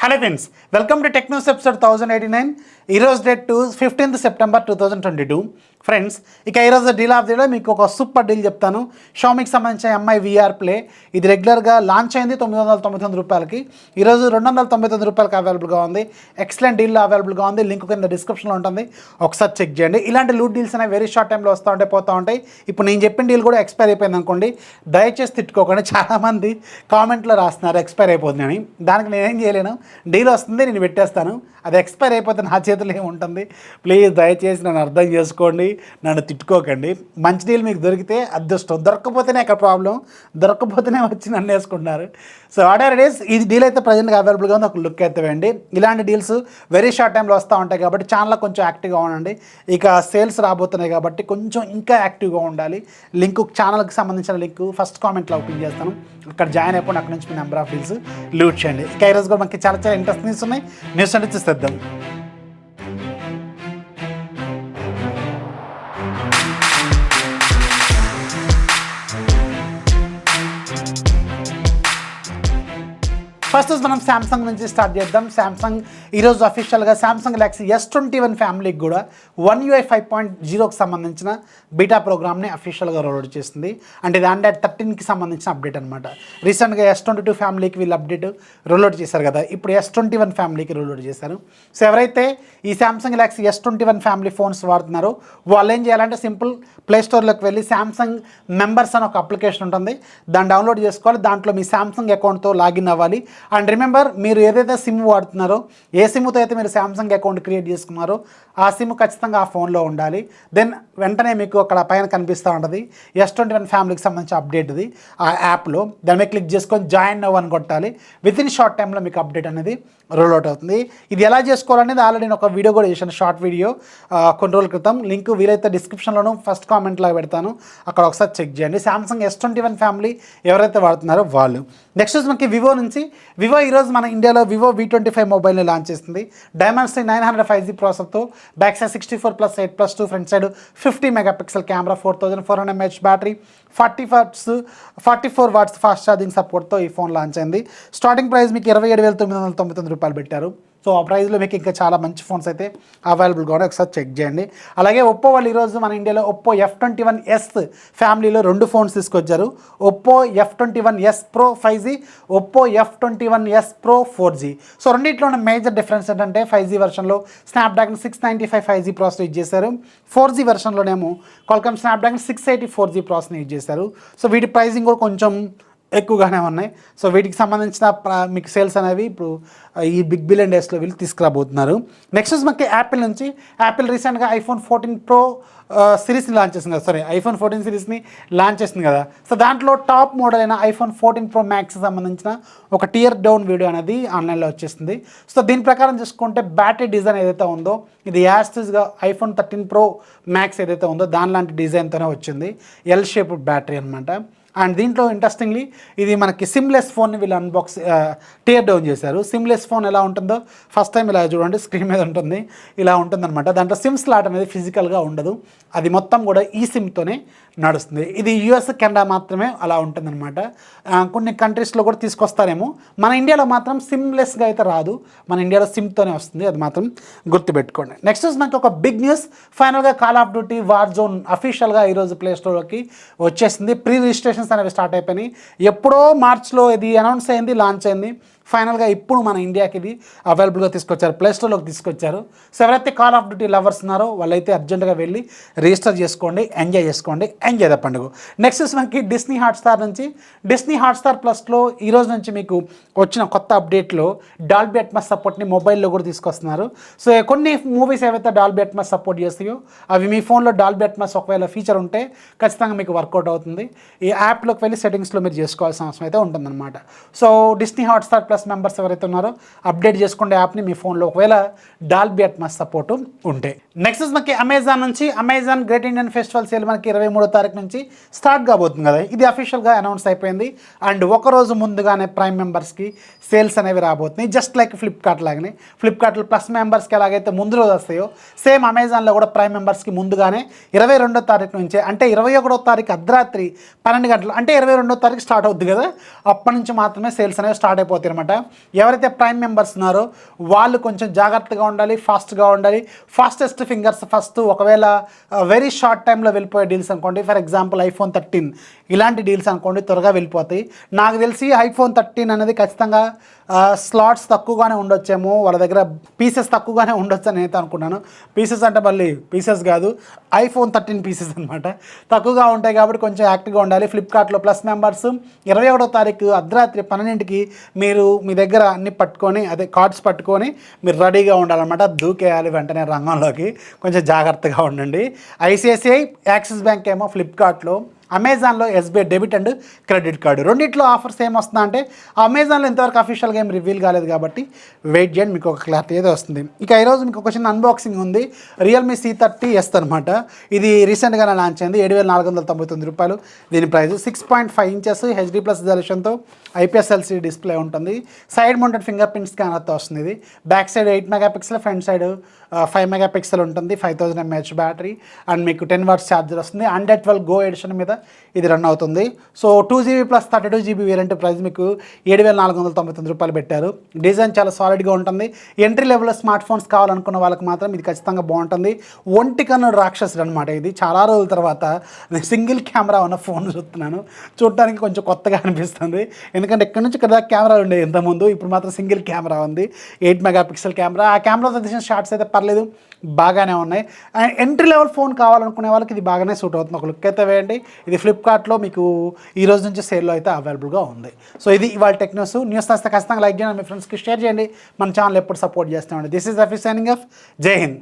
Hello friends, welcome to tech news episode 1089. ఈరోజు date 15th September 2022. Friends, ఇక ఈరోజు deal of the day మీకు ఒక సూపర్ డీల్ చెప్తాను. షామీకి సంబంధించిన ఎంఐ విఆర్ ప్లే ఇది రెగ్యులర్గా లాంచ్ అయింది 999 రూపాయలకి. ఈరోజు 299 రూపాయలకి అవైలబుల్గా ఉంది. ఎక్సలెంట్ డీల్లో అవైలబుల్గా ఉంది. లింక్ కింద డిస్క్రిప్షన్లో ఉంటుంది, ఒకసారి చెక్ చేయండి. ఇలాంటి లూట్ డీల్స్ అనేవి వెరీ షార్ట్ టైంలో వస్తూ ఉంటాయి, పోతూ ఉంటాయి. ఇప్పుడు నేను చెప్పిన డీల్ కూడా ఎక్స్పైర్ అయిపోయింది అనుకోండి, దయచేసి తిట్టుకోకండి. చాలామంది కామెంట్లో రాస్తున్నారు ఎక్స్పైర్ అయిపోతుందని. దానికి నేనేం చేయలేను. డీల్ వస్తుంది, నేను పెట్టేస్తాను. అది ఎక్స్పైర్ అయిపోతే నా చేతిలో ఏముంటుంది. ప్లీజ్ దయచేసి నన్ను అర్థం చేసుకోండి, నన్ను తిట్టుకోకండి. మంచి డీల్ మీకు దొరికితే అదృష్టం, దొరకకపోతేనే అక్కడ ప్రాబ్లం, దొరకకపోతేనే వచ్చి నన్ను వేసుకుంటున్నారు. సో ఆర్డర్ డేస్ ఇది డీల్ అయితే ప్రజెంట్గా అవైలబుల్గా ఉంది, ఒక లుక్ అయితే వేయండి. ఇలాంటి డీల్స్ వెరీ షార్ట్ టైంలో వస్తూ ఉంటాయి కాబట్టి ఛానల్లో కొంచెం యాక్టివ్గా ఉండండి. ఇక సేల్స్ రాబోతున్నాయి కాబట్టి కొంచెం ఇంకా యాక్టివ్గా ఉండాలి. లింక్ ఛానల్కి సంబంధించిన లింక్ ఫస్ట్ కామెంట్లో ఓపెన్ చేస్తాను, అక్కడ జాయిన్ అయిపోండి. అక్కడ నుంచి మీ నెంబర్ ఆఫ్ డీల్స్ లూట్ చేయండి. ఇక ఈరోజు కూడా మనకి చాలా చాలా ఇంట్రెస్ట్ న్యూస్ ఉన్నాయి. న్యూస్ అంటే చూసేద్దాం. ఫస్ట్ మనం శాంసంగ్ నుంచి స్టార్ట్ చేద్దాం. శాంసంగ్ ఈరోజు అఫీషియల్గా శాంసంగ్ గెలాక్సీ S21 ఫ్యామిలీకి కూడా 1 UI 5.0కి సంబంధించిన బీటా ప్రోగ్రామ్ని అఫీషియల్గా రోల్ అవుట్ చేస్తుంది. అంటే ఇది Android 13కి సంబంధించిన అప్డేట్ అనమాట. రీసెంట్గా S22 ఫ్యామిలీకి వీళ్ళు అప్డేట్ రోల్ అవుట్ చేశారు కదా, ఇప్పుడు S21 ఫ్యామిలీకి రోల్ అవుట్ చేశారు. సో ఎవరైతే ఈ Samsung Galaxy S21 family phones వాడుతున్నారో వాళ్ళు ఏం చేయాలంటే సింపుల్ ప్లేస్టోర్లోకి వెళ్ళి శాంసంగ్ మెంబర్స్ అని ఒక అప్లికేషన్ ఉంటుంది, దాన్ని డౌన్లోడ్ చేసుకోవాలి. దాంట్లో మీ శాంసంగ్ అకౌంట్తో లాగిన్ అవ్వాలి. అండ్ రిమెంబర్, మీరు ఏదైతే సిమ్ వాడుతున్నారో, ఏ సిమ్తో అయితే మీరు శాంసంగ్ అకౌంట్ క్రియేట్ చేసుకున్నారో ఆ సిమ్ ఖచ్చితంగా ఆ ఫోన్లో ఉండాలి. దెన్ వెంటనే మీకు అక్కడ పైన కనిపిస్తూ ఉంటుంది S21 ఫ్యామిలీకి సంబంధించిన అప్డేట్ది ఆ యాప్లో. దాని మీద క్లిక్ చేసుకొని జాయిన్ నౌ అని కొట్టాలి. విత్ ఇన్ షార్ట్ టైంలో మీకు అప్డేట్ అనేది రోల్ అవుట్ అవుతుంది. ఇది ఎలా చేసుకోవాలనేది ఆల్రెడీ నేను ఒక వీడియో కూడా చేశాను, షార్ట్ వీడియో కొన్ని రోజుల క్రితం. లింక్ వీలైతే డిస్క్రిప్షన్లోనూ ఫస్ట్ కామెంట్లో పెడతాను, అక్కడ ఒకసారి చెక్ చేయండి. శాంసంగ్ S21 ఫ్యామిలీ ఎవరైతే వాడుతున్నారో వాళ్ళు. నెక్స్ట్ మనకి వివో నుంచి. వివో ఈరోజు మన ఇండియాలో వివో V25 మొబైల్ని లాంచ్ చేస్తుంది. Dimensity 900 5G ప్రాసెసర్తో, back side 64+8+2, front side 50 megapixel camera, 4400 mAh battery, 44 watts fast charging సపోర్ట్తో ఈ ఫోన్ లాంచ్ అయింది. స్టార్టింగ్ ప్రైస్ మీకు 27,999 రూపాయలు పెట్టారు. సో ఆ ప్రైస్లో మీకు ఇంకా చాలా మంచి ఫోన్స్ అయితే అవైలబుల్గా ఉన్నాయి, ఒకసారి చెక్ చేయండి. అలాగే ఒప్పో వాళ్ళు ఈరోజు మన ఇండియాలో ఒప్పో F21s ఫ్యామిలీలో 2 ఫోన్స్ తీసుకొచ్చారు. Oppo F21s Pro 5G, Oppo F21s Pro 4G. So రెండింటిలో ఉన్న మేజర్ డిఫరెన్స్ ఏంటంటే 5G వెర్షన్లో Snapdragon 695 5G processor use చేశారు. 4G వెర్షన్లోనేమో క్వాల్కామ్ స్నాప్డ్రాగన్ 680 4G ప్రాసెసర్ని యూజ్ చేశారు. సో వీటి ప్రైసింగ్ కూడా కొంచెం ఎక్కువగానే ఉన్నాయి. సో వీటికి సంబంధించిన మీకు సేల్స్ అనేవి ఇప్పుడు ఈ బిగ్ బిలియన్ డేస్లో వీళ్ళు తీసుకురాబోతున్నారు. నెక్స్ట్ మనకి యాపిల్ నుంచి. యాపిల్ రీసెంట్గా iPhone 14 Pro సిరీస్ని లాంచ్ చేసింది కదా, iPhone 14 సిరీస్ని లాంచ్ చేసింది కదా. సో దాంట్లో టాప్ మోడల్ అయిన iPhone 14 Pro Maxకి సంబంధించిన ఒక టియర్ డౌన్ వీడియో అనేది ఆన్లైన్లో వచ్చేసింది. సో దీని ప్రకారం చూసుకుంటే బ్యాటరీ డిజైన్ ఏదైతే ఉందో ఇది యాస్టిస్గా iPhone 13 Pro Max ఏదైతే ఉందో దాని లాంటి డిజైన్తోనే వచ్చింది. L షేప్డ్ బ్యాటరీ అనమాట. అండ్ దీంట్లో ఇంట్రెస్టింగ్లీ ఇది మనకి సిమ్లెస్ ఫోన్ని వీళ్ళు టియర్ డౌన్ చేశారు. సిమ్లెస్ ఫోన్ ఎలా ఉంటుందో ఫస్ట్ టైం ఇలా చూడండి, స్క్రీన్ మీద ఉంటుంది, ఇలా ఉంటుందన్నమాట. దాంట్లో సిమ్ స్లాట్ అనేది ఫిజికల్గా ఉండదు, అది మొత్తం కూడా ఈ సిమ్తోనే నడుస్తుంది. ఇది US కెనడా మాత్రమే అలా ఉంటుందన్నమాట. కొన్ని కంట్రీస్లో కూడా తీసుకొస్తారేమో, మన ఇండియాలో మాత్రం సిమ్లెస్గా అయితే రాదు, మన ఇండియాలో సిమ్తోనే వస్తుంది, అది మాత్రం గుర్తుపెట్టుకోండి. నెక్స్ట్ మనకి ఒక బిగ్ న్యూస్. ఫైనల్గా call of duty war zone అఫీషియల్గా ఈరోజు ప్లే స్టోర్లోకి వచ్చేసింది. ప్రీ రిజిస్ట్రేషన్స్ అనేవి స్టార్ట్ అయిపోయినాయి. ఎప్పుడో మార్చ్లో ఇది అనౌన్స్ అయింది, లాంచ్ అయింది. ఫైనల్గా ఇప్పుడు మన ఇండియాకి ఇది అవైలబుల్గా తీసుకొచ్చారు, ప్లే స్టోర్లోకి తీసుకొచ్చారు. సో ఎవరైతే కాల్ ఆఫ్ డ్యూటీ లవర్స్ ఉన్నారో వాళ్ళైతే అర్జెంటుగా వెళ్ళి రిజిస్టర్ చేసుకోండి, ఎంజాయ్ చేసుకోండి, ఎంజాయ్ ద పండుగ. నెక్స్ట్ మనకి డిస్నీ హాట్స్టార్ నుంచి. డిస్నీ హాట్స్టార్ ప్లస్లో ఈరోజు నుంచి మీకు వచ్చిన కొత్త అప్డేట్లో డాల్బీ అట్మాస్ సపోర్ట్ని మొబైల్లో కూడా తీసుకొస్తున్నారు. సో కొన్ని మూవీస్ ఏవైతే డాల్బీ అట్మాస్ సపోర్ట్ చేస్తాయో అవి మీ ఫోన్లో డాల్బీ అట్మాస్ ఒకవేళ ఫీచర్ ఉంటే ఖచ్చితంగా మీకు వర్కౌట్ అవుతుంది. ఈ యాప్లోకి వెళ్ళి సెట్టింగ్స్లో మీరు చేసుకోవాల్సిన అవసరం అయితే ఉంటుందన్నమాట. So Disney Hotstar plus members ఎవరైతే ఉన్నారో అప్డేట్ చేసుకోండి యాప్ని మీ ఫోన్లో, ఒకవేళ డాల్బీ అట్మాస్ సపోర్టు ఉంటే. నెక్స్ట్ మనకి అమెజాన్ నుంచి Amazon great Indian festival sale మనకి 23వ తారీఖు నుంచి స్టార్ట్ కాబోతుంది కదా, ఇది అఫీషియల్గా అనౌన్స్ అయిపోయింది. అండ్ ఒకరోజు ముందుగానే ప్రైమ్ మెంబర్స్కి సేల్స్ అనేవి రాబోతున్నాయి. జస్ట్ లైక్ ఫ్లిప్కార్ట్ లాగానే, ఫ్లిప్కార్ట్లో ప్లస్ మెంబర్స్కి ఎలాగైతే ముందు రోజు వస్తాయో సేమ్ అమెజాన్లో కూడా ప్రైమ్ మెంబర్స్కి ముందుగానే 22వ తారీఖు నుంచే, అంటే 21వ తారీఖు అర్ధరాత్రి 12 గంటలు, అంటే 22వ తారీఖు స్టార్ట్ అవుద్ది కదా, అప్పటి నుంచి మాత్రమే సేల్స్ అనేవి స్టార్ట్ అయిపోతాయి అనమాట. ఎవరైతే ప్రైమ్ మెంబర్స్ ఉన్నారో వాళ్ళు కొంచెం జాగ్రత్తగా ఉండాలి, ఫాస్ట్గా ఉండాలి. ఫాస్టెస్ట్ ఫింగర్స్ ఫస్ట్, ఒకవేళ వెరీ షార్ట్ టైంలో వెళ్ళిపోయే డీల్స్ అనుకోండి, ఫర్ ఎగ్జాంపుల్ ఐఫోన్ 13 ఇలాంటి డీల్స్ అనుకోండి త్వరగా వెళ్ళిపోతాయి. నాకు తెలిసి ఐఫోన్ 13 అనేది ఖచ్చితంగా స్లాట్స్ తక్కువగానే ఉండొచ్చేమో, వాళ్ళ దగ్గర పీసెస్ తక్కువగానే ఉండొచ్చు అని అయితే అనుకున్నాను. పీసెస్ అంటే మళ్ళీ పీసెస్ కాదు, ఐఫోన్ 13 పీసెస్ అనమాట, తక్కువగా ఉంటాయి కాబట్టి కొంచెం యాక్టివ్గా ఉండాలి. ఫ్లిప్కార్ట్లో ప్లస్ మెంబర్స్ 21వ తారీఖు అర్ధరాత్రి 12ంటికి మీరు మీ దగ్గర అన్ని పట్టుకొని, అదే కార్డ్స్ పట్టుకొని మీరు రెడీగా ఉండాలన్నమాట, దూకేయాలి వెంటనే రంగంలోకి. కొంచెం జాగ్రత్తగా ఉండండి. ఐసిఐసిఐ, యాక్సిస్ బ్యాంక్ ఏమో ఫ్లిప్కార్ట్లో, అమెజాన్లో SBI debit and credit card, రెండిట్లో ఆఫర్స్ ఏమొస్తుందా అంటే అమెజాన్లో ఇంతవరకు అఫీషియల్గా ఏం రివీల్ కాలేదు కాబట్టి వెయిట్ చేయండి, మీకు ఒక క్లారిటీ అయితే వస్తుంది. ఇక ఈరోజు మీకు ఒక చిన్న అన్బాక్సింగ్ ఉంది. రియల్మీ C30S అనమాట, ఇది రీసెంట్గానే లాంచ్ అయింది. 7,499 రూపాయలు దీని ప్రైస్. 6.5 ఇంచెస్ హెచ్డీ ప్లస్ రిజల్యూషన్తో ఐపీఎస్ ఎల్సీడీ డిస్ప్లే ఉంటుంది. సైడ్ మౌంటెడ్ ఫింగర్ ప్రింట్ స్కానర్తో వస్తుంది. ఇది back side 8 megapixel, front side 5 megapixel ఉంటుంది. 5000 mAh బ్యాటరీ అండ్ మీకు 10 వాట్స్ ఛార్జర్ వస్తుంది. 112 గో ఎడిషన్ మీద ఇది రన్ అవుతుంది. So 2GB plus 32GB variant price మీకు 7,499 రూపాయలు పెట్టారు. డిజైన్ చాలా సాలిడ్గా ఉంటుంది. ఎంట్రీ లెవెల్లో స్మార్ట్ ఫోన్స్ కావాలనుకున్న వాళ్ళకి మాత్రం ఇది ఖచ్చితంగా బాగుంటుంది. ఒంటి కన్ను రాక్షసుడు అనమాట ఇది. చాలా రోజుల తర్వాత సింగిల్ కెమెరా ఉన్న ఫోన్ చూస్తున్నాను, చూడటానికి కొంచెం కొత్తగా అనిపిస్తుంది. ఎందుకంటే ఎక్కడి నుంచి ఇక్కడ కెమెరాలు ఉండేవి ఇంతకుముందు, ఇప్పుడు మాత్రం సింగిల్ కెమెరా ఉంది. 8 మెగాపిక్సెల్ కెమెరా. ఆ కెమెరాతో తీసిన షార్ట్స్ అయితే పర్లేదు, బాగానే ఉన్నాయి. అండ్ ఎంట్రీ లెవెల్ ఫోన్ కావాలనుకునే వాళ్ళకి ఇది బాగానే సూట్ అవుతుంది. ఒక లుక్ అయితే వేయండి. ఇది ఫ్లిప్కార్ట్లో మీకు ఈ రోజు నుంచి సేల్లో అయితే అవైలబుల్గా ఉంది. సో ఇది ఇవాళ టెక్ న్యూస్. నచ్చితే ఖచ్చితంగా లైక్ చేయండి, మీ ఫ్రెండ్స్కి షేర్ చేయండి. మన ఛానల్ ఎప్పుడు సపోర్ట్ చేస్తామండి. This is Rafi signing off. జై హింద్.